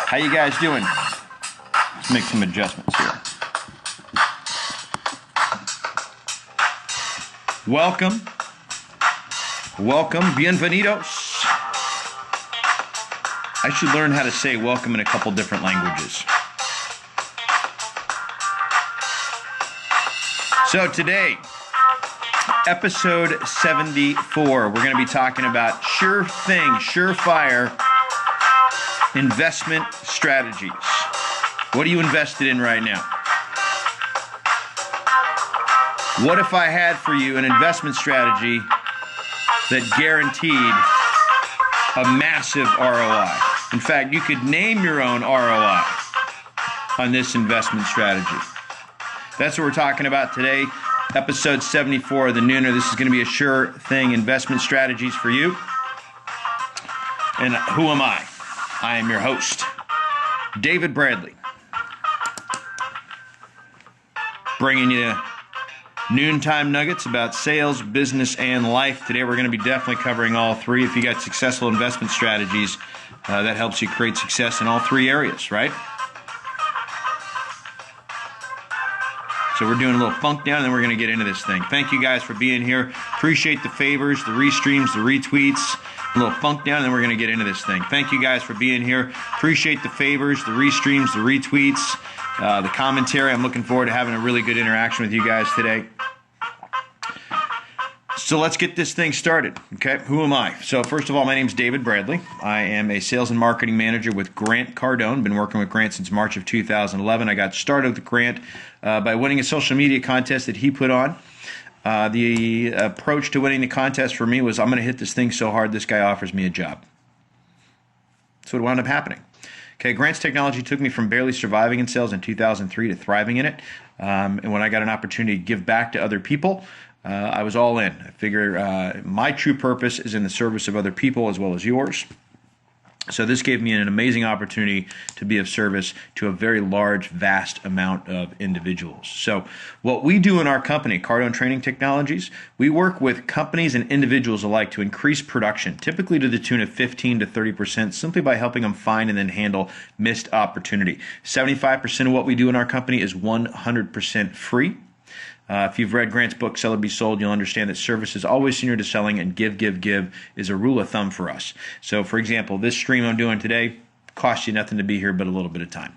How you guys doing? Let's make some adjustments here. Welcome. Welcome. Bienvenidos. I should learn how to say welcome in a couple different languages. So today, episode 74, we're going to be talking about sure thing, surefire investment strategies. What are you invested in right now? What if I had for you an investment strategy that guaranteed a massive ROI? In fact, you could name your own ROI on this investment strategy. That's what we're talking about today. Episode 74 of the Nooner. This is going to be a sure thing investment strategies for you. And who am I? I am your host, David Bradley. Bringing you noontime nuggets about sales, business, and life. Today we're going to be definitely covering all three. If you got successful investment strategies, that helps you create success in all three areas, right? So we're doing a little funk down, and then we're going to get into this thing. Thank you guys for being here. Appreciate the favors, the restreams, the retweets. A little funk down, and then we're going to get into this thing. Thank you guys for being here. Appreciate the favors, the restreams, the retweets, the commentary. I'm looking forward to having a really good interaction with you guys today. So let's get this thing started, okay? Who am I? So first of all, my name is David Bradley. I am a sales and marketing manager with Grant Cardone. Been working with Grant since March of 2011. I got started with Grant by winning a social media contest that he put on. The approach to winning the contest for me was, I'm going to hit this thing so hard this guy offers me a job. That's what wound up happening. Okay, Grant's technology took me from barely surviving in sales in 2003 to thriving in it. And when I got an opportunity to give back to other people, I was all in. I figure my true purpose is in the service of other people as well as yours. So this gave me an amazing opportunity to be of service to a very large, vast amount of individuals. So what we do in our company, Cardone Training Technologies, we work with companies and individuals alike to increase production, typically to the tune of 15 to 30%, simply by helping them find and then handle missed opportunity. 75% of what we do in our company is 100% free. If you've read Grant's book, Sell or Be Sold, you'll understand that service is always senior to selling, and give is a rule of thumb for us. So, for example, this stream I'm doing today costs you nothing to be here but a little bit of time.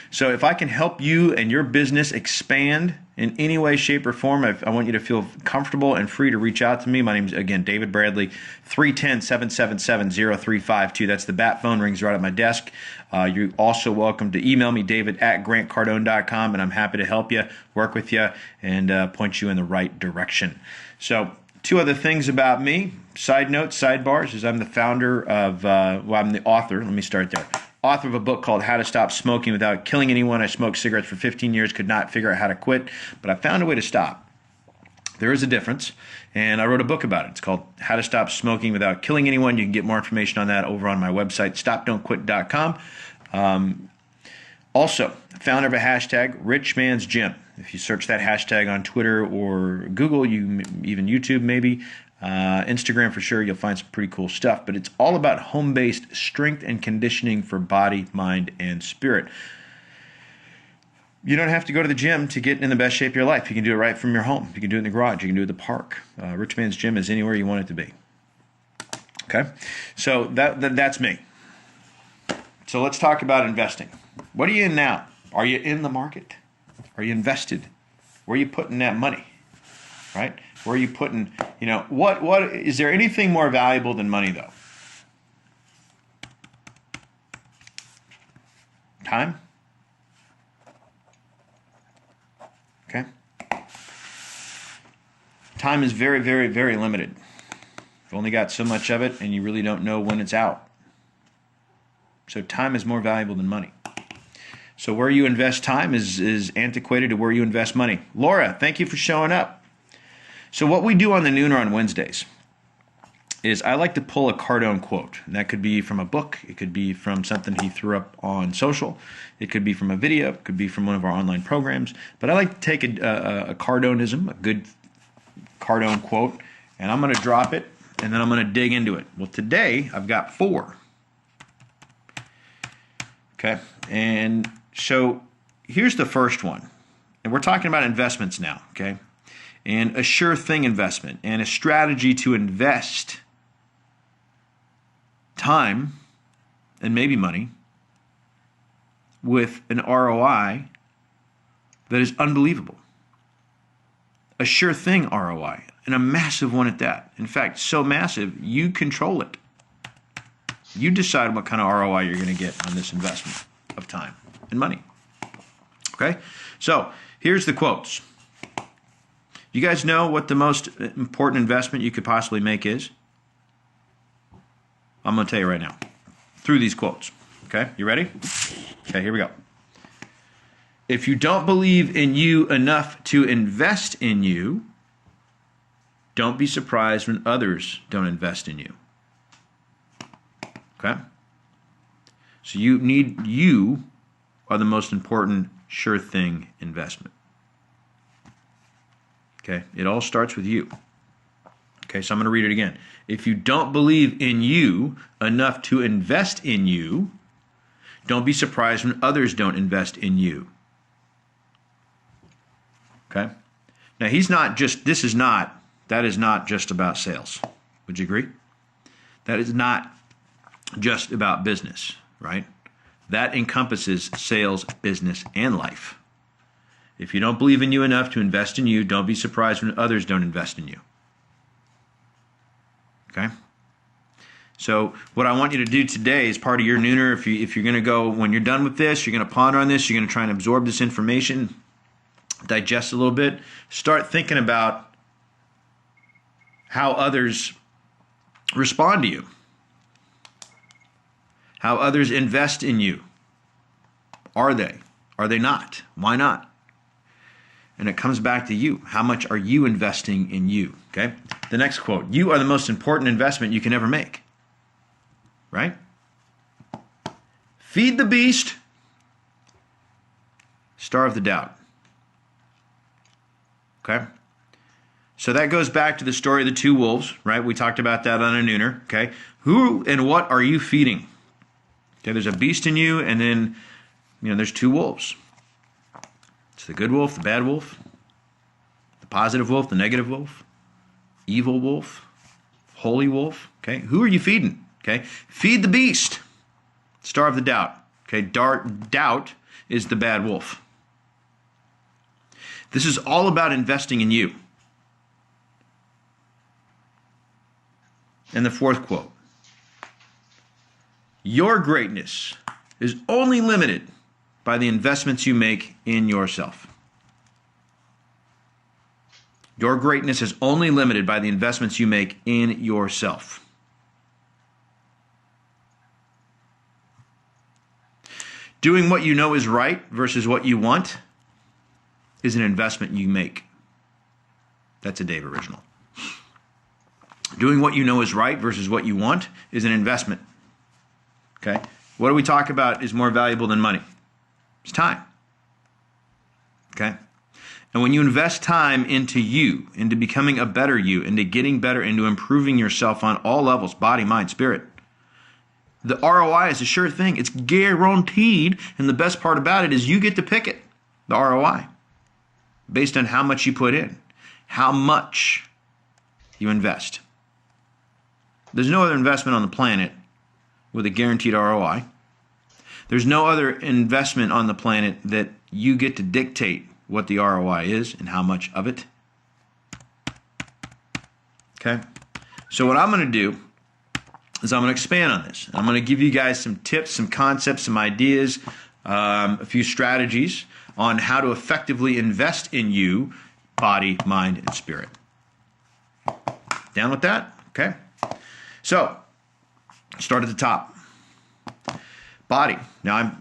So if I can help you and your business expand in any way, shape, or form, I want you to feel comfortable and free to reach out to me. My name is, again, David Bradley, 310-777-0352. That's the bat phone, rings right at my desk. You're also welcome to email me, david@grantcardone.com, and I'm happy to help you, work with you, and point you in the right direction. So two other things about me, side notes, sidebars, is I'm the founder of, I'm the author, let me start there. Author of a book called How to Stop Smoking Without Killing Anyone. I smoked cigarettes for 15 years, could not figure out how to quit, but I found a way to stop. There is a difference, and I wrote a book about it. It's called How to Stop Smoking Without Killing Anyone. You can get more information on that over on my website, stopdon'tquit.com. Also, founder of a hashtag, Rich Man's Gym. If you search that hashtag on Twitter or Google, even YouTube maybe, Instagram for sure, you'll find some pretty cool stuff. But it's all about home-based strength and conditioning for body, mind, and spirit. You don't have to go to the gym to get in the best shape of your life. You can do it right from your home. You can do it in the garage. You can do it at the park. Rich Man's Gym is anywhere you want it to be. Okay? So that's me. So let's talk about investing. What are you in now? Are you in the market? Are you invested? Where are you putting that money? Right? Where are you putting, what is there anything more valuable than money, though? Time? Okay? Time is very, very, very limited. You've only got so much of it, and you really don't know when it's out. So time is more valuable than money. So where you invest time is antiquated to where you invest money. Laura, thank you for showing up. So what we do on the Nooner on Wednesdays is I like to pull a Cardone quote. And that could be from a book. It could be from something he threw up on social. It could be from a video. It could be from one of our online programs. But I like to take a Cardonism, a good Cardone quote, and I'm going to drop it, and then I'm going to dig into it. Well, today I've got 4. Okay, and so here's the first one. And we're talking about investments now, okay? And a sure thing investment and a strategy to invest time and maybe money with an ROI that is unbelievable. A sure thing ROI, and a massive one at that. In fact, so massive, you control it. You decide what kind of ROI you're going to get on this investment of time and money. Okay? So, here's the quotes. You guys know what the most important investment you could possibly make is? I'm going to tell you right now. Through these quotes. Okay? You ready? Okay, here we go. If you don't believe in you enough to invest in you, don't be surprised when others don't invest in you. Okay? So you are the most important sure thing investment. Okay? It all starts with you. Okay, so I'm going to read it again. If you don't believe in you enough to invest in you, don't be surprised when others don't invest in you. Okay? Now, that is not just about sales. Would you agree? That is not just about business, right? That encompasses sales, business, and life. If you don't believe in you enough to invest in you, don't be surprised when others don't invest in you. Okay? So what I want you to do today is part of your nooner. If you're going to go, when you're done with this, you're going to ponder on this, you're going to try and absorb this information, digest a little bit, start thinking about how others respond to you, how others invest in you. Are they? Are they not? Why not? And it comes back to you. How much are you investing in you? Okay? The next quote. You are the most important investment you can ever make. Right? Feed the beast. Starve the doubt. Okay? So that goes back to the story of the two wolves, right? We talked about that on a nooner. Okay? Who and what are you feeding? Okay, there's a beast in you, and then, there's two wolves. It's the good wolf, the bad wolf, the positive wolf, the negative wolf, evil wolf, holy wolf. Okay, who are you feeding? Okay, feed the beast. Starve the doubt. Okay, doubt is the bad wolf. This is all about investing in you. And the fourth quote. Your greatness is only limited by the investments you make in yourself. Your greatness is only limited by the investments you make in yourself. Doing what you know is right versus what you want is an investment you make. That's a Dave original. Doing what you know is right versus what you want is an investment. Okay? What do we talk about is more valuable than money? It's time. Okay? And when you invest time into you, into becoming a better you, into getting better, into improving yourself on all levels, body, mind, spirit, the ROI is a sure thing. It's guaranteed. And the best part about it is you get to pick it, the ROI, based on how much you put in, how much you invest. There's no other investment on the planet with a guaranteed ROI. There's no other investment on the planet that you get to dictate what the ROI is and how much of it. Okay? So what I'm going to do is I'm going to expand on this. I'm going to give you guys some tips, some concepts, some ideas, a few strategies on how to effectively invest in you, body, mind, and spirit. Down with that? Okay? So, start at the top. Body. Now, I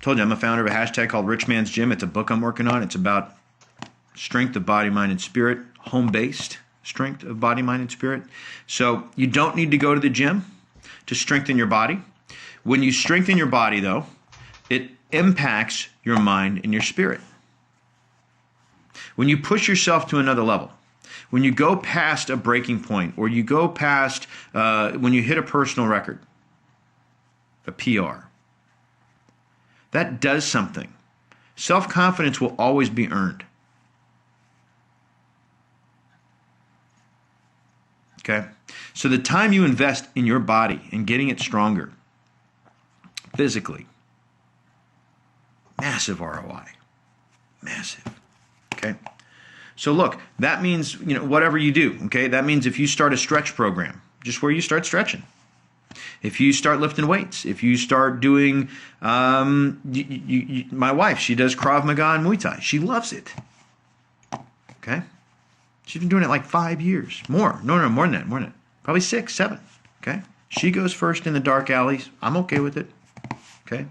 told you I'm a founder of a hashtag called Rich Man's Gym. It's a book I'm working on. It's about strength of body, mind, and spirit, home-based strength of body, mind, and spirit. So you don't need to go to the gym to strengthen your body. When you strengthen your body, though, it impacts your mind and your spirit. When you push yourself to another level, when you go past a breaking point, or you go past, when you hit a personal record, a PR, That does something. Self-confidence will always be earned. Okay? So the time you invest in your body and getting it stronger, physically, massive ROI. Massive. Okay? So look, that means, whatever you do, okay? That means if you start a stretch program, just where you start stretching. If you start lifting weights, if you start doing, my wife, she does Krav Maga and Muay Thai. She loves it. Okay? She's been doing it like 5 years. More. No, more than that. Probably 6, 7. Okay? She goes first in the dark alleys. I'm okay with it. Okay?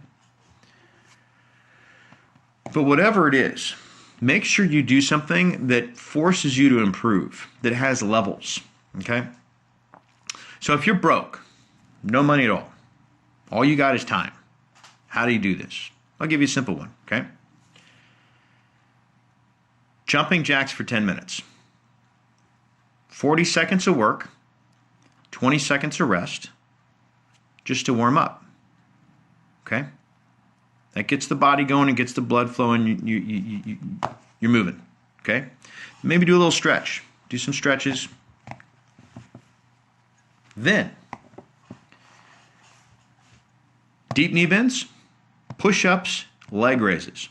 But whatever it is, make sure you do something that forces you to improve, that has levels. Okay? So if you're broke, no money at all you got is time. How do you do this? I'll give you a simple one, okay? Jumping jacks for 10 minutes. 40 seconds of work, 20 seconds of rest, just to warm up, okay? That gets the body going and gets the blood flowing. You're moving, okay? Maybe do a little stretch. Do some stretches. Then, deep knee bends, push-ups, leg raises.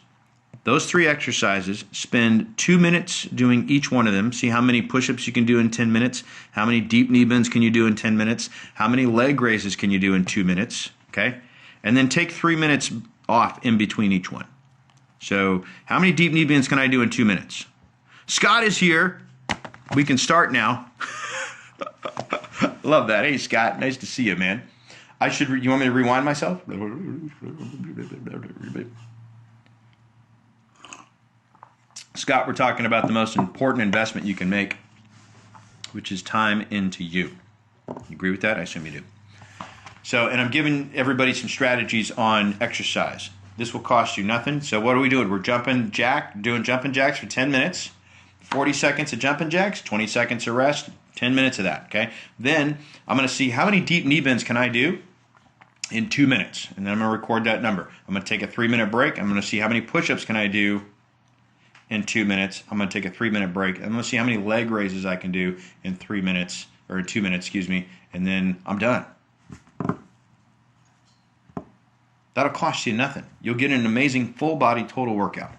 Those 3 exercises, spend 2 minutes doing each one of them. See how many push-ups you can do in 10 minutes. How many deep knee bends can you do in 10 minutes. How many leg raises can you do in 2 minutes. Okay? And then take 3 minutes off in between each one. So how many deep knee bends can I do in 2 minutes? Scott is here. We can start now. Love that. Hey, Scott. Nice to see you, man. You want me to rewind myself? Scott, we're talking about the most important investment you can make, which is time into you. You agree with that? I assume you do. So, and I'm giving everybody some strategies on exercise. This will cost you nothing. So what are we doing? We're doing jumping jacks for 10 minutes, 40 seconds of jumping jacks, 20 seconds of rest, 10 minutes of that, okay? Then I'm going to see how many deep knee bends can I do in 2 minutes. And then I'm going to record that number. I'm going to take a 3-minute break. I'm going to see how many push-ups can I do in 2 minutes. I'm going to take a 3-minute break. I'm going to see how many leg raises I can do in 3 minutes, or in 2 minutes, excuse me, and then I'm done. That'll cost you nothing. You'll get an amazing full-body total workout.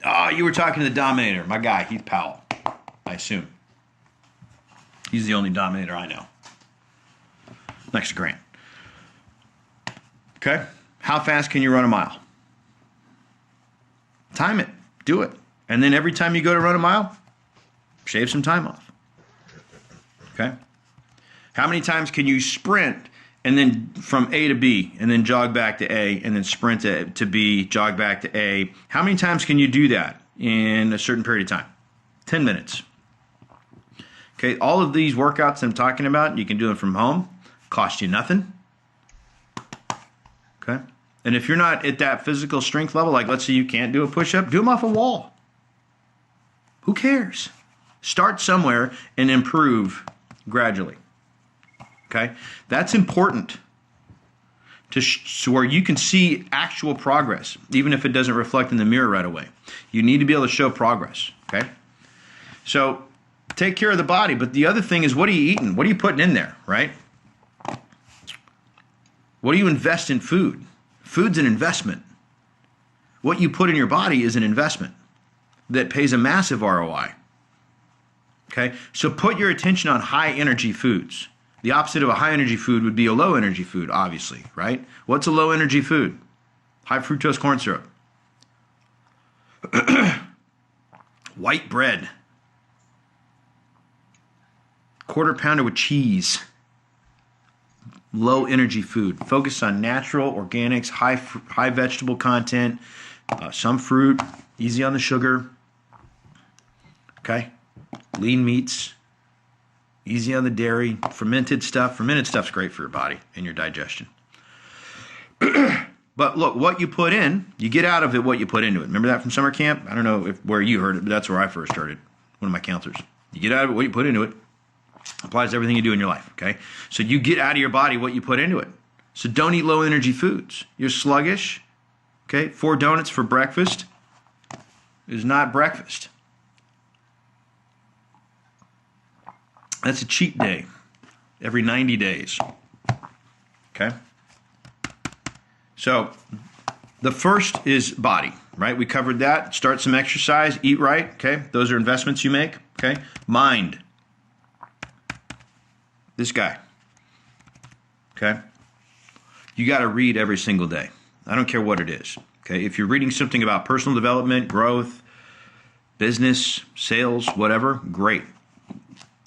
Oh, you were talking to the Dominator, my guy, Heath Powell, I assume. He's the only Dominator I know. Next to Grant. Okay? How fast can you run a mile? Time it. Do it. And then every time you go to run a mile, shave some time off. Okay? How many times can you sprint and then from A to B, and then jog back to A, and then sprint to B, jog back to A? How many times can you do that in a certain period of time? 10 minutes. Okay, all of these workouts I'm talking about, you can do them from home. Cost you nothing. Okay? And if you're not at that physical strength level, like let's say you can't do a push-up, do them off a wall. Who cares? Start somewhere and improve gradually. Okay? That's important so where you can see actual progress, even if it doesn't reflect in the mirror right away. You need to be able to show progress. Okay? So take care of the body, but the other thing is, what are you eating? What are you putting in there, right? What do you invest in food? Food's an investment. What you put in your body is an investment that pays a massive ROI. Okay? So put your attention on high energy foods. The opposite of a high energy food would be a low energy food, obviously, right? What's a low energy food? High fructose corn syrup. White bread. Quarter pounder with cheese. Low energy food. Focus on natural, organics, high vegetable content, some fruit, easy on the sugar. Okay? Lean meats, easy on the dairy, fermented stuff. Fermented stuff's great for your body and your digestion. But look, what you put in, you get out of it what you put into it. Remember that from summer camp? I don't know where you heard it, but that's where I first heard it. One of my counselors. You get out of it what you put into it. Applies to everything you do in your life, okay? So you get out of your body what you put into it. So don't eat low energy foods. You're sluggish. Okay, 4 donuts for breakfast is not breakfast. That's a cheat day every 90 days. Okay? So the first is body, right? We covered that. Start some exercise, eat right, okay? Those are investments you make, okay? Mind. This guy, okay? You got to read every single day. I don't care what it is, okay? If you're reading something about personal development, growth, business, sales, whatever, great.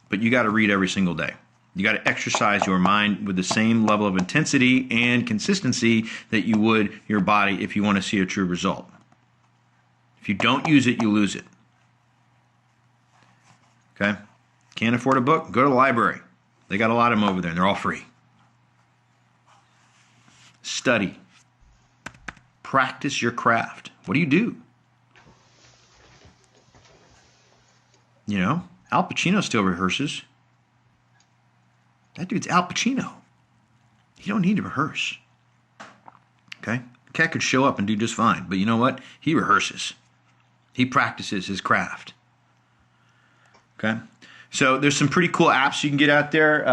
But you got to read every single day. You got to exercise your mind with the same level of intensity and consistency that you would your body if you want to see a true result. If you don't use it, you lose it. Okay? Can't afford a book? Go to the library. They got a lot of them over there, and they're all free. Study. Practice your craft. What do you do? You know, Al Pacino still rehearses. That dude's Al Pacino. You don't need to rehearse. Okay? The cat could show up and do just fine, but you know what? He rehearses. He practices his craft. Okay? So there's some pretty cool apps you can get out there.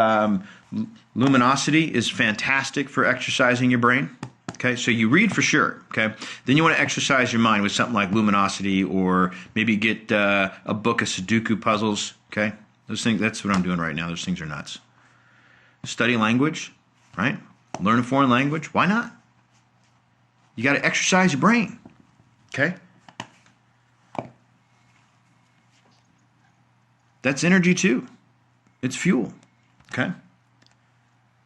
Luminosity is fantastic for exercising your brain. Okay, so you read for sure. Okay, then you want to exercise your mind with something like Luminosity, or maybe get a book of Sudoku puzzles. Okay, those things. That's what I'm doing right now. Those things are nuts. Study language, right? Learn a foreign language. Why not? You got to exercise your brain. Okay. That's energy too. It's fuel. Okay.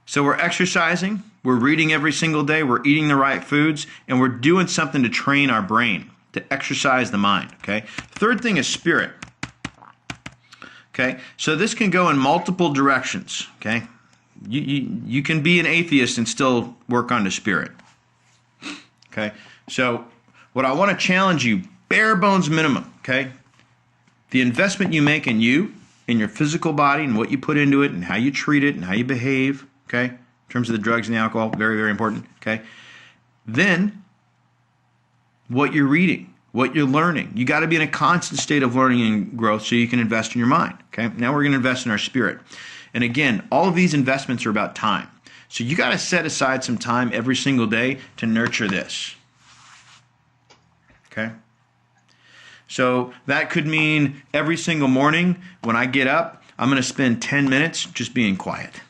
So we're exercising, we're reading every single day, we're eating the right foods, and we're doing something to train our brain, to exercise the mind. Okay. Third thing is spirit. Okay. So this can go in multiple directions. Okay. You can be an atheist and still work on the spirit. Okay. So what I want to challenge you, bare bones minimum. Okay. The investment you make in you, in your physical body, and what you put into it, and how you treat it, and how you behave, okay, in terms of the drugs and the alcohol, very, very important, okay. Then, what you're reading, what you're learning. You got to be in a constant state of learning and growth so you can invest in your mind, okay. Now we're going to invest in our spirit. And again, all of these investments are about time. So you got to set aside some time every single day to nurture this, okay. So that could mean every single morning when I get up, I'm going to spend 10 minutes just being quiet.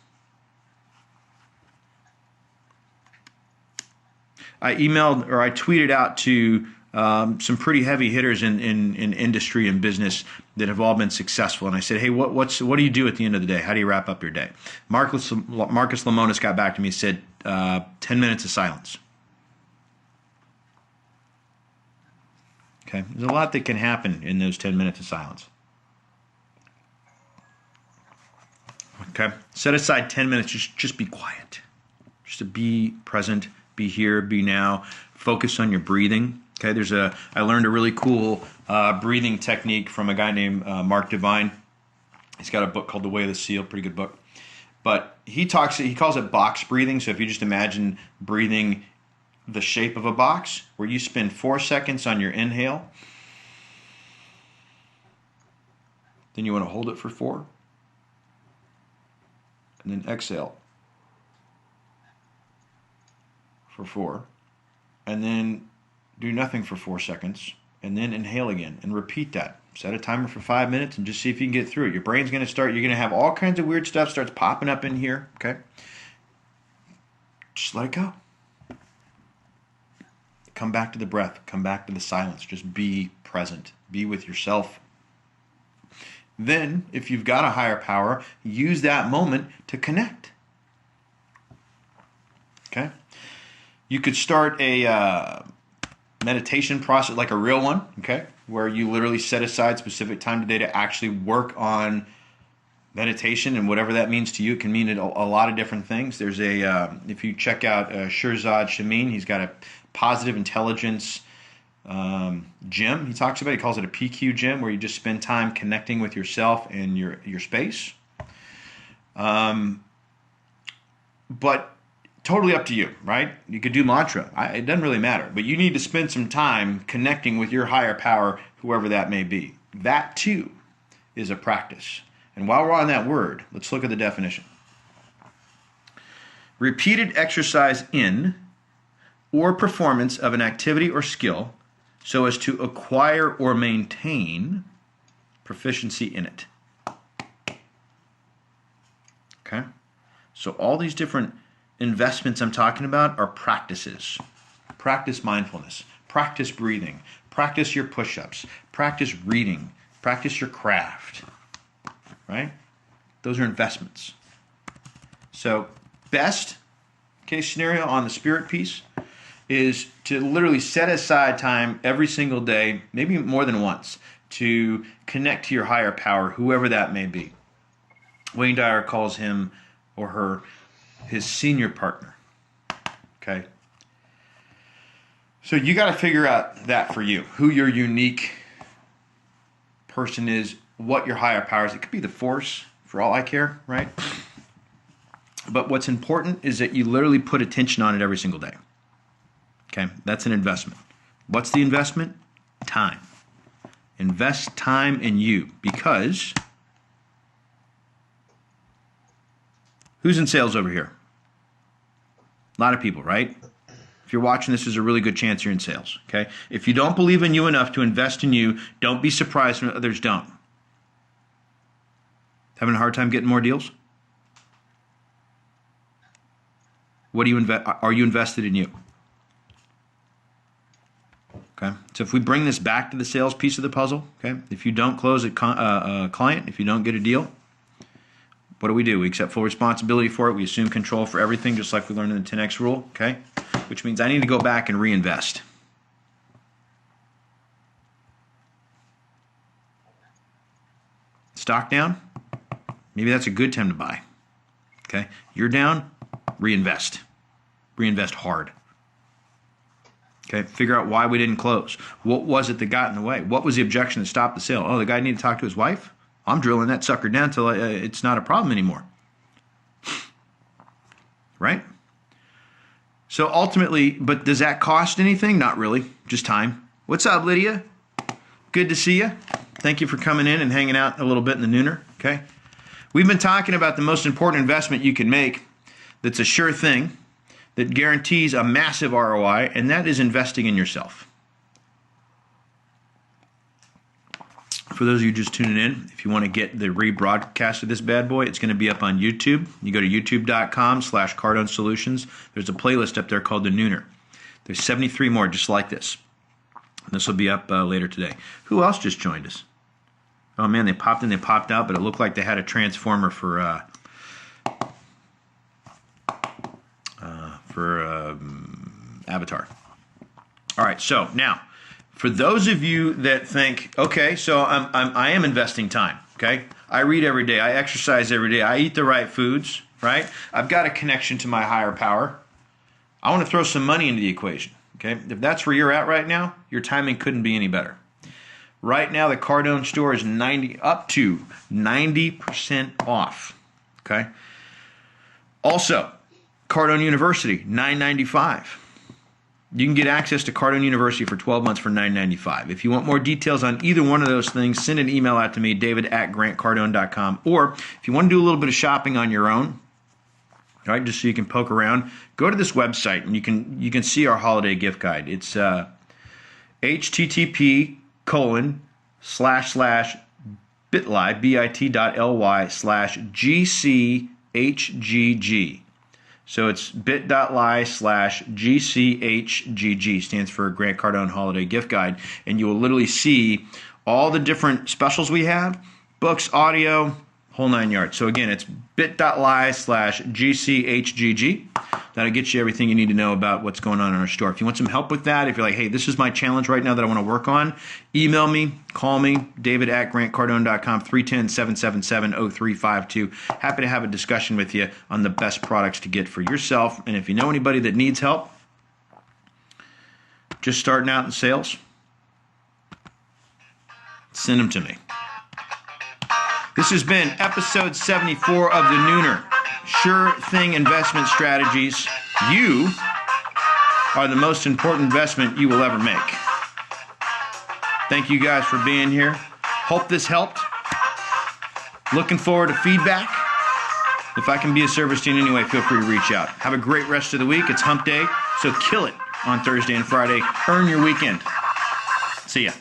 I emailed or I tweeted out to some pretty heavy hitters in industry and business that have all been successful. And I said, hey, what do you do at the end of the day? How do you wrap up your day? Marcus Lemonis got back to me and said, 10 minutes of silence. Okay, there's a lot that can happen in those 10 minutes of silence. Okay, set aside 10 minutes, just be quiet. Just to be present, be here, be now. Focus on your breathing. Okay, I learned a really cool breathing technique from a guy named Mark Divine. He's got a book called The Way of the Seal, pretty good book. But he calls it box breathing. So if you just imagine breathing the shape of a box, where you spend 4 seconds on your inhale, then you want to hold it for 4, and then exhale for 4, and then do nothing for 4 seconds, and then inhale again, and repeat that. Set a timer for 5 minutes and just see if you can get through it. Your brain's going to you're going to have all kinds of weird stuff starts popping up in here, okay? Just let it go. Come back to the breath. Come back to the silence. Just be present. Be with yourself. Then, if you've got a higher power, use that moment to connect. Okay? You could start a meditation process, like a real one, okay, where you literally set aside specific time today to actually work on meditation, and whatever that means to you. It can mean a lot of different things. There's if you check out Shirzad Shamin, he's got a positive intelligence gym. He talks about, he calls it a PQ gym, where you just spend time connecting with yourself and your space. But totally up to you, right? You could do mantra. It doesn't really matter. But you need to spend some time connecting with your higher power, whoever that may be. That, too, is a practice. And while we're on that word, let's look at the definition. Repeated exercise in or performance of an activity or skill so as to acquire or maintain proficiency in it. Okay? So all these different investments I'm talking about are practices. Practice mindfulness, practice breathing, practice your push-ups, practice reading, practice your craft, right? Those are investments. So best case scenario on the spirit piece is to literally set aside time every single day, maybe more than once, to connect to your higher power, whoever that may be. Wayne Dyer calls him or her his senior partner. Okay? So you got to figure out that for you, who your unique person is, what your higher power is. It could be the force, for all I care, right? But what's important is that you literally put attention on it every single day. Okay? That's an investment. What's the investment? Time. Invest time in you, because who's in sales over here? A lot of people, right? If you're watching this, there's a really good chance you're in sales, okay? If you don't believe in you enough to invest in you, don't be surprised when others don't. Having a hard time getting more deals? What do you invest? Are you invested in you? Okay. So if we bring this back to the sales piece of the puzzle, okay, if you don't close a client, if you don't get a deal, what do? We accept full responsibility for it. We assume control for everything, just like we learned in the 10X rule, okay? Which means I need to go back and reinvest. Stock down? Maybe that's a good time to buy. Okay? You're down? Reinvest. Reinvest hard. Okay? Figure out why we didn't close. What was it that got in the way? What was the objection that stopped the sale? Oh, the guy needed to talk to his wife? I'm drilling that sucker down until it's not a problem anymore. Right? So ultimately, but does that cost anything? Not really. Just time. What's up, Lydia? Good to see you. Thank you for coming in and hanging out a little bit in the nooner. Okay? We've been talking about the most important investment you can make that's a sure thing, that guarantees a massive ROI, and that is investing in yourself. For those of you just tuning in, if you want to get the rebroadcast of this bad boy, it's going to be up on YouTube. You go to youtube.com/Cardone Solutions. There's a playlist up there called The Nooner. There's 73 more just like this. This will be up later today. Who else just joined us? Oh, man, they popped in, they popped out, but it looked like they had a transformer for Avatar. All right, so now, for those of you that think, okay, so I am investing time, okay? I read every day. I exercise every day. I eat the right foods, right? I've got a connection to my higher power. I want to throw some money into the equation, okay? If that's where you're at right now, your timing couldn't be any better. Right now, the Cardone store is up to 90% off, okay? Also, Cardone University, $9.95. You can get access to Cardone University for 12 months for $9.95. If you want more details on either one of those things, send an email out to me, david@grantcardone.com. Or if you want to do a little bit of shopping on your own, all right, just so you can poke around, go to this website and you can see our holiday gift guide. It's bit.ly/GCHGG. So it's bit.ly/GCHGG, stands for Grant Cardone Holiday Gift Guide, and you will literally see all the different specials we have, books, audio, whole nine yards. So again, it's bit.ly/GCHGG. That'll get you everything you need to know about what's going on in our store. If you want some help with that, if you're like, hey, this is my challenge right now that I want to work on, email me, call me, david@grantcardone.com, 310-777-0352. Happy to have a discussion with you on the best products to get for yourself. And if you know anybody that needs help, just starting out in sales, send them to me. This has been episode 74 of The Nooner. Sure Thing Investment Strategies. You are the most important investment you will ever make. Thank you guys for being here. Hope this helped. Looking forward to feedback. If I can be of service to you in any way, feel free to reach out. Have a great rest of the week. It's hump day, so kill it on Thursday and Friday. Earn your weekend. See ya.